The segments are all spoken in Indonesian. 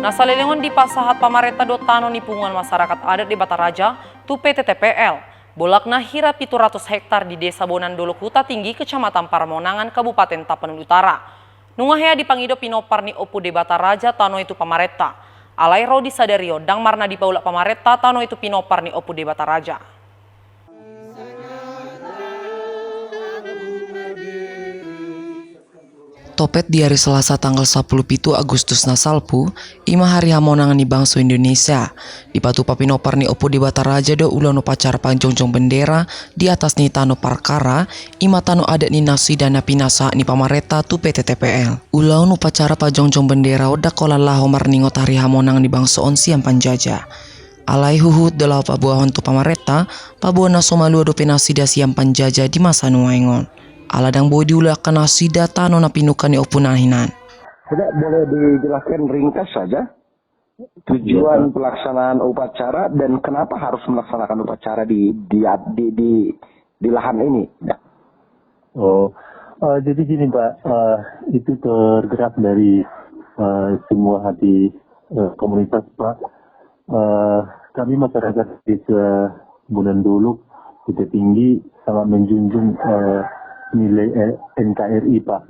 Nasalilingon di pasahat pamareta dotano nipungan masyarakat adat di Bataraja, tu PT TPL. Bolakna hira 700 hektar di Desa Bonandolo Huta Tinggi, Kecamatan Paramonangan, Kabupaten Tapanuli Utara. Nungahea dipangido pinopar ni Opu de Bataraja tano itu pamareta. Alai Rodi Sadario dang marna di paula pamareta tano itu pinopar ni Opu de Bataraja. Topet di hari Selasa tanggal 17 Agustus nasalpu, ima hari hamonangan ni bangsa Indonesia. Di Batu Papinopar ni Opu di Bataraja do ulan upacara panjongjong bendera di atas ni tano parkara, ima tano adat ni nasi dan pinasa ni pamareta tu PT TPL. Ulan upacara panjongjong bendera oda kola laho marningot hari hamonangan ni bangsa onsiam panjaja. Alai huhut dalau pabuahon tu pamareta, pabuah nasomalu do penasida siam panjaja di masa nuaingon. Aladang boleh diulakan asida tano na pinukan ni Opu nahinan. Tidak boleh dijelaskan ringkas saja tujuan pelaksanaan upacara dan kenapa harus melaksanakan upacara di lahan ini? Ya. Jadi gini Pak, itu tergerak dari semua hati komunitas Pak. Kami masyarakat desa Bonandolo Huta Tinggi sangat menjunjung nilai NKRI Pak,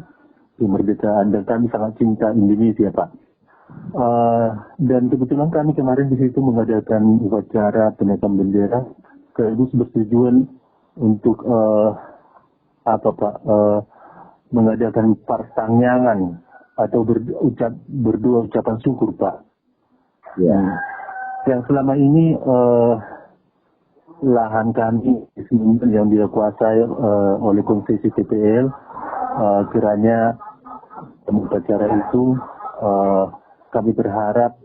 kemerdekaan, dan kami sangat cinta Indonesia Pak. Dan kebetulan kami kemarin di situ mengadakan upacara penaikan bendera, sekaligus bertujuan untuk mengadakan partangyangan atau berdua ucapan syukur Pak. Ya. Yang selama ini lahan kami yang dikuasai oleh konsesi TPL, kiranya upacara itu kami berharap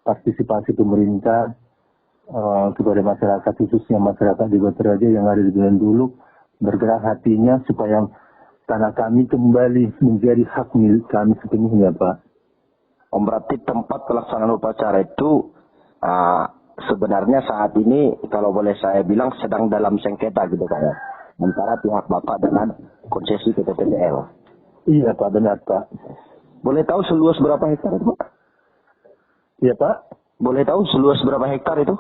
partisipasi pemerintah kepada masyarakat, khususnya masyarakat di Bataraja yang ada di Bonandolo, bergerak hatinya supaya tanah kami kembali menjadi hak milik kami sepenuhnya Pak. Berarti tempat pelaksanaan upacara itu sebenarnya saat ini kalau boleh saya bilang sedang dalam sengketa gitu Pak ya, antara pihak Bapak dengan konsesi PT TPL. Iya Pak, benar Pak. Boleh tahu seluas berapa hektar itu Pak? Iya Pak. Boleh tahu seluas berapa hektar itu?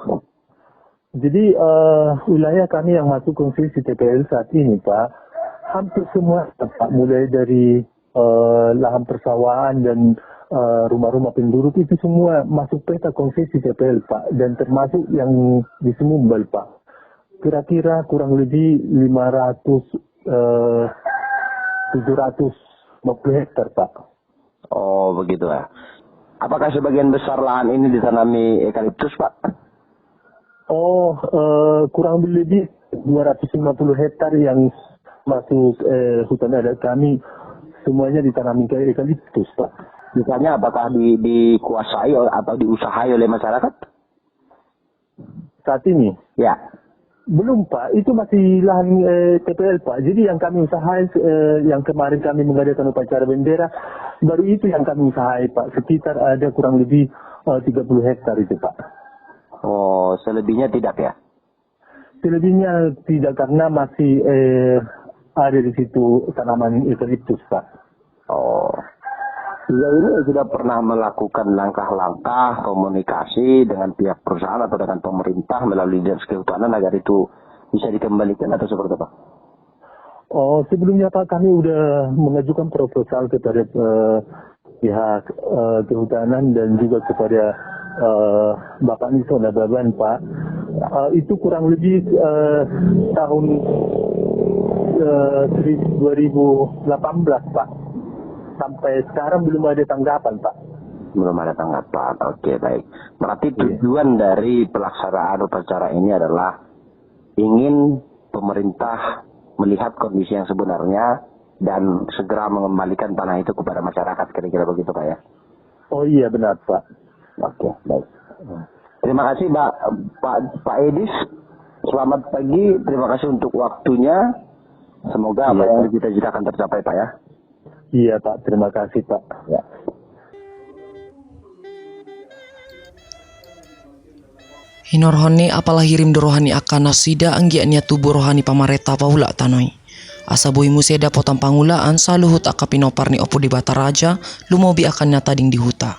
Jadi wilayah kami yang masuk konsesi TPL saat ini Pak, hampir semua Pak, mulai dari lahan persawahan dan rumah-rumah penduduk itu semua masuk peta konsesi TPL Pak, dan termasuk yang di Semumbal Pak. Kira-kira kurang lebih 750 hektar Pak. Oh begitu ya. Apakah sebagian besar lahan ini ditanami eukaliptus Pak? Kurang lebih 250 hektar yang masuk hutan adat kami semuanya ditanami eukaliptus Pak. Misalnya apakah dikuasai atau diusahai oleh masyarakat? Saat ini? Ya. Belum Pak, itu masih lahan TPL Pak. Jadi yang kami usahai, yang kemarin kami mengadakan upacara bendera, baru itu yang kami usahai Pak. Sekitar ada kurang lebih 30 hektar itu Pak. Oh, selebihnya tidak ya? Selebihnya tidak, karena masih ada di situ tanaman eukaliptus Pak. Oh. Sejauh ini sudah pernah melakukan langkah-langkah komunikasi dengan pihak perusahaan atau dengan pemerintah melalui dinas kehutanan agar itu bisa dikembalikan atau seperti apa? Sebelumnya Pak, kami sudah mengajukan proposal kepada pihak kehutanan dan juga kepada Bapak Nison Nababan Pak. Itu kurang lebih tahun 2018 Pak. Sampai sekarang belum ada tanggapan Pak. Belum ada tanggapan. Oke, baik. Berarti tujuan dari pelaksanaan upacara ini adalah ingin pemerintah melihat kondisi yang sebenarnya dan segera mengembalikan tanah itu kepada masyarakat, kira-kira begitu Pak ya? Oh iya benar Pak. Oke, baik. Terima kasih Pak Edis. Selamat pagi. Terima kasih untuk waktunya. Semoga apa yang dicita-citakan tercapai Pak ya. Iya Pak, terima kasih Pak. Ya. Hinorhone apalah hirim dorohani akan nasida anggiannya tubuh rohani pamareta paula tanoi. Asa boi museda potang pangulaan saluhut akapinopar ni Opu di Bataraja lumobi akan nyata ding di huta.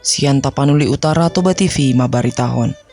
Sian Tapanuli Utara Toba TV Mabaritahon.